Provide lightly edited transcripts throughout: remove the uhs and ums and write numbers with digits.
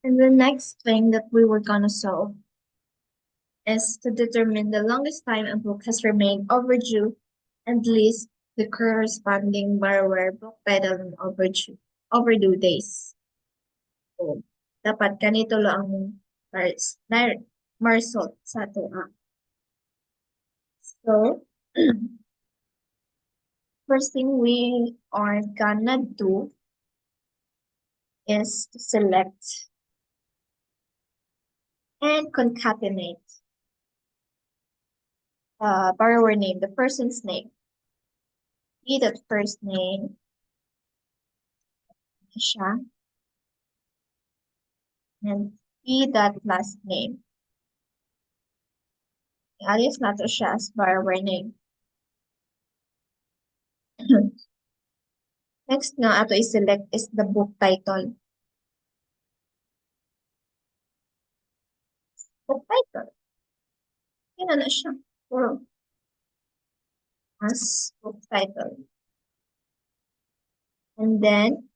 And the next thing that we were gonna solve is to determine the longest time a book has remained overdue and list the corresponding borrower book title and overdue days. So, dapat ganito lang ang marsot sa ato. So, first thing we are gonna do is to select and concatenate the borrower name, the person's name. Be that first name, siya, and be that last name. Alias na to siya as borrower name. Next nga ato i-select is the book title. Book title. Yan na siya. Puro as book title. And then,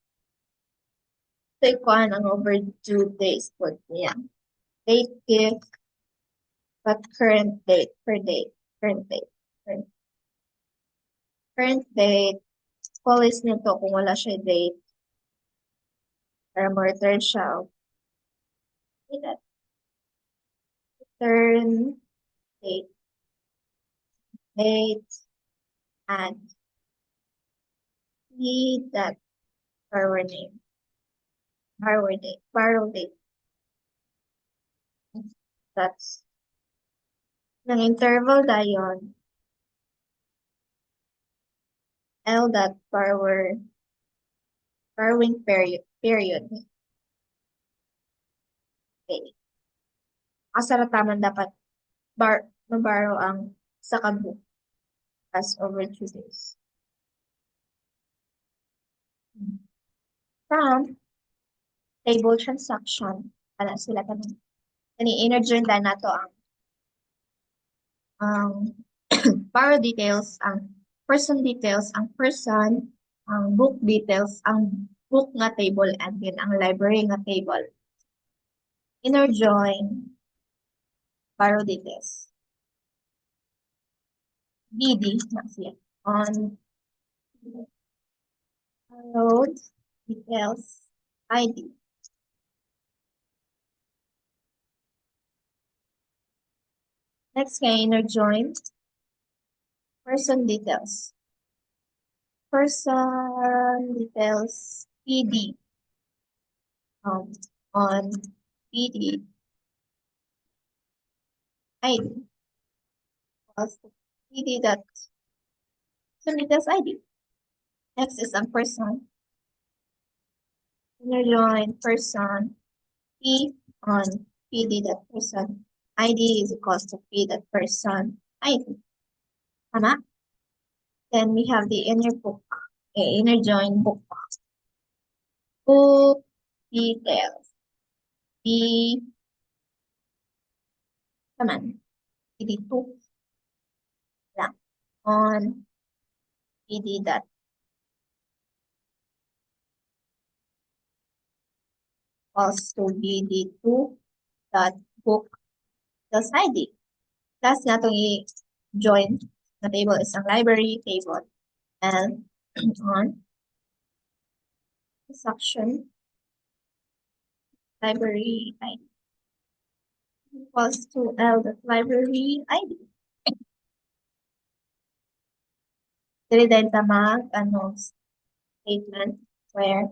ito ikuan ang overdue days po niya. Date if, but current date per date. Current date. Current date. Policy nito kung wala siya date. Para ma-return siya. Okay, that. Return date. Date. And need that borrower name. Borrow date. Borrow date. That's ng interval dayon. L that borrowing period. Okay. Asarataman dapat maborrow ang sa kabook as over 2 days. From table transaction, wala sila kanina. Ini-interjoin na nato ang borrow details, ang person details, ang person, ang book details, ang book nga table, and then ang library nga table. Inner join, borrow details. BD, na siya. On borrowed details, ID. Next nga inner join, person details. Person details, PD. On PD ID. Also, PD dot person details ID. Next is ang person. Inner join person P on PD dot person ID is equals to P dot person ID. Tama? Then we have the inner book, inner join book. Book details. B naman. PD2 lang. On PD dot also BD2 dot book plus ID. Last na itong i-join na table is ang library table. And on section library ID equals to L dot library ID. Dili dahil tamang statement where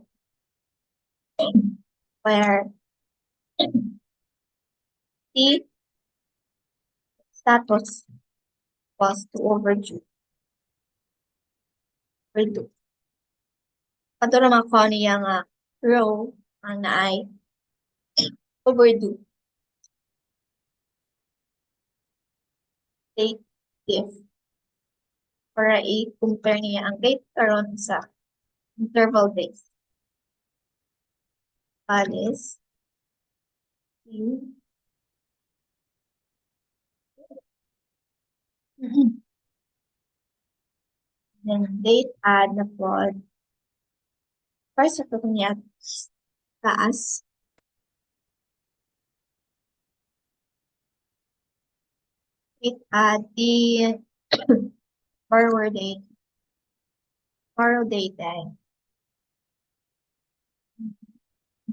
the status was to overdue. Overdue. Ito naman ko niya nga row ang naay overdue. Date if. Para i-compare niya ang date karon sa interval days. Alice. Then date add na pod. First ito niya taas. It the borrower date, borrow data,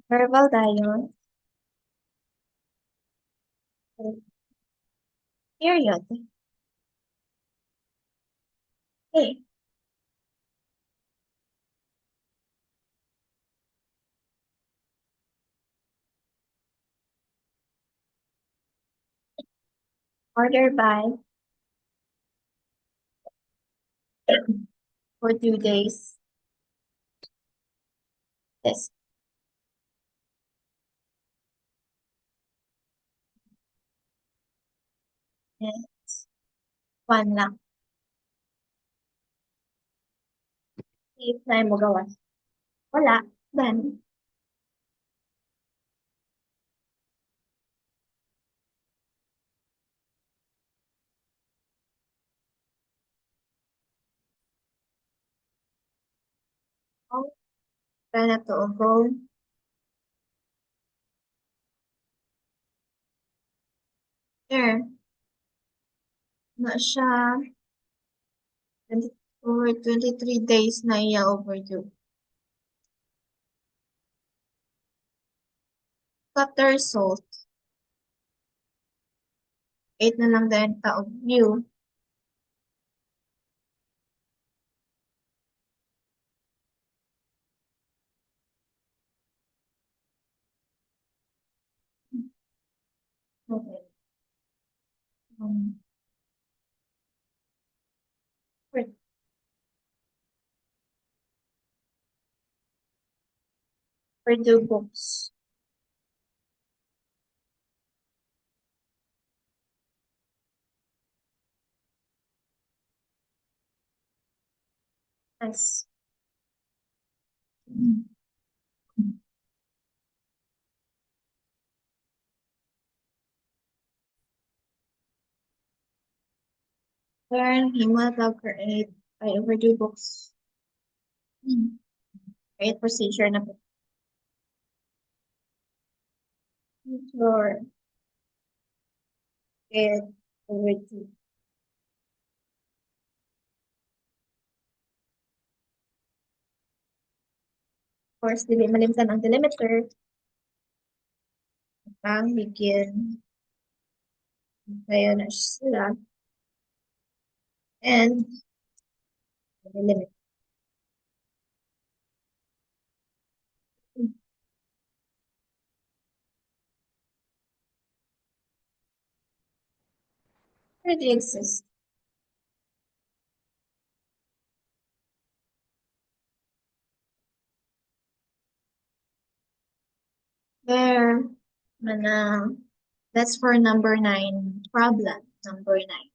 verbal dial, period. Okay, order by for 2 days. This is one lang. If na mo gawas. Wala. Then, oh, kaya na to go. There, na siya 20, over 23 days na iya overdue. Cut the result. 8 na lang dahil taog view. Okay. Um, for, for the books. Yes. Where he must have create by overdue books. Create procedure na po. For it overdue. Of course, dili malimtan ang delimiter. Ang begin. Kaya na sila. And delimit. Already exist. There, mana, that's for number 9 problem. Number 9.